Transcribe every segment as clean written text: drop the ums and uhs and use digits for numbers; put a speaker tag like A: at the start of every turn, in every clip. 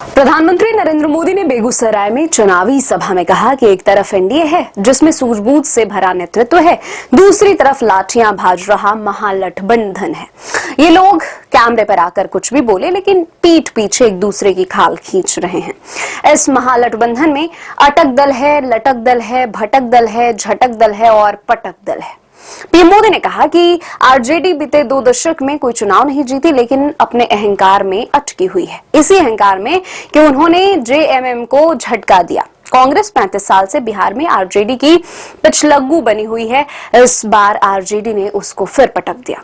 A: प्रधानमंत्री नरेंद्र मोदी ने बेगूसराय में चुनावी सभा में कहा कि एक तरफ एनडीए है जिसमें सूझबूझ से भरा नेतृत्व है, दूसरी तरफ लाठियां भाज रहा महागठबंधन है। ये लोग कैमरे पर आकर कुछ भी बोले लेकिन पीठ पीछे एक दूसरे की खाल खींच रहे हैं। इस महागठबंधन में अटक दल है, लटक दल है, भटक दल है, झटक दल है और पटक दल है। पीएम मोदी ने कहा कि आरजेडी बीते 2 दशक में कोई चुनाव नहीं जीती लेकिन अपने अहंकार में अटकी हुई है। इसी अहंकार में कि उन्होंने जेएमएम को झटका दिया। कांग्रेस 35 साल से बिहार में आरजेडी की पिछलग्गू बनी हुई है। इस बार आरजेडी ने उसको फिर पटक दिया।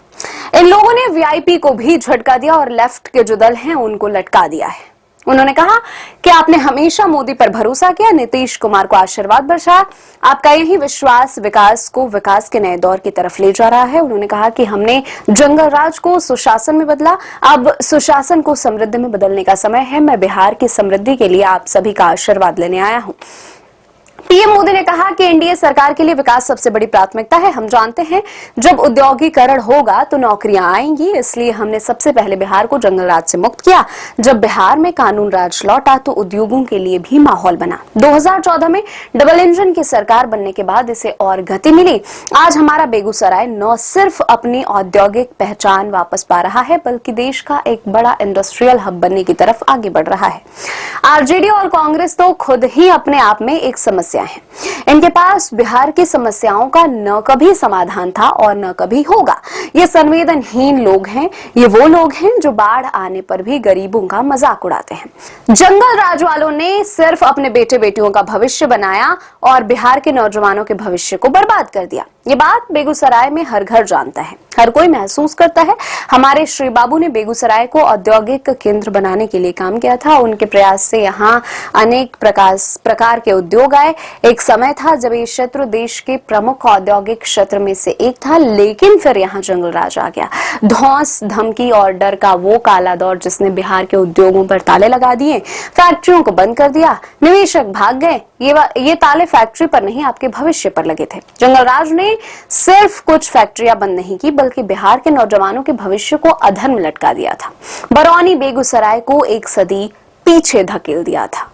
A: इन लोगों ने वीआईपी को भी झटका दिया और लेफ्ट के जो दल हैं उनको लटका दिया है। उन्होंने कहा कि आपने हमेशा मोदी पर भरोसा किया, नीतीश कुमार को आशीर्वाद बरसाया। आपका यही विश्वास विकास को विकास के नए दौर की तरफ ले जा रहा है। उन्होंने कहा कि हमने जंगल राज को सुशासन में बदला, अब सुशासन को समृद्धि में बदलने का समय है। मैं बिहार की समृद्धि के लिए आप सभी का आशीर्वाद लेने आया हूं। पीएम मोदी ने कहा कि एनडीए सरकार के लिए विकास सबसे बड़ी प्राथमिकता है। हम जानते हैं जब औद्योगिकरण होगा तो नौकरियां आएंगी, इसलिए हमने सबसे पहले बिहार को जंगल राज से मुक्त किया। जब बिहार में कानून राज लौटा तो उद्योगों के लिए भी माहौल बना। 2014 में डबल इंजन की सरकार बनने के बाद इसे और गति मिली। आज हमारा बेगूसराय न सिर्फ अपनी औद्योगिक पहचान वापस पा रहा है बल्कि देश का एक बड़ा इंडस्ट्रियल हब बनने की तरफ आगे बढ़ रहा है। आरजेडी और कांग्रेस तो खुद ही अपने आप में एक समस्या है। इनके पास बिहार की समस्याओं का न कभी समाधान था और न कभी होगा। ये संवेदनहीन लोग हैं। ये वो लोग हैं जो बाढ़ आने पर भी गरीबों का मजाक उड़ाते हैं। जंगल राज वालों ने सिर्फ अपने बेटे बेटियों का भविष्य बनाया और बिहार के नौजवानों के भविष्य को बर्बाद कर दिया। ये बात बेगूसराय में हर घर जानता है, हर कोई महसूस करता है। हमारे श्री बाबू ने बेगूसराय को औद्योगिक केंद्र बनाने के लिए काम किया था। उनके प्रयास से यहाँ अनेक प्रकार के उद्योग आए। एक समय था जब ये क्षेत्र देश के प्रमुख औद्योगिक क्षेत्र में से एक था, लेकिन फिर यहाँ जंगल राज आ गया। धौंस, धमकी और डर का वो काला दौर जिसने बिहार के उद्योगों पर ताले लगा दिए, फैक्ट्रियों को बंद कर दिया, निवेशक भाग गए। ये ताले फैक्ट्री पर नहीं, आपके भविष्य पर लगे थे। जंगल राज ने सिर्फ कुछ फैक्ट्रियां बंद नहीं की बल्कि बिहार के नौजवानों के भविष्य को अधर में लटका दिया था। बरौनी बेगूसराय को एक सदी पीछे धकेल दिया था।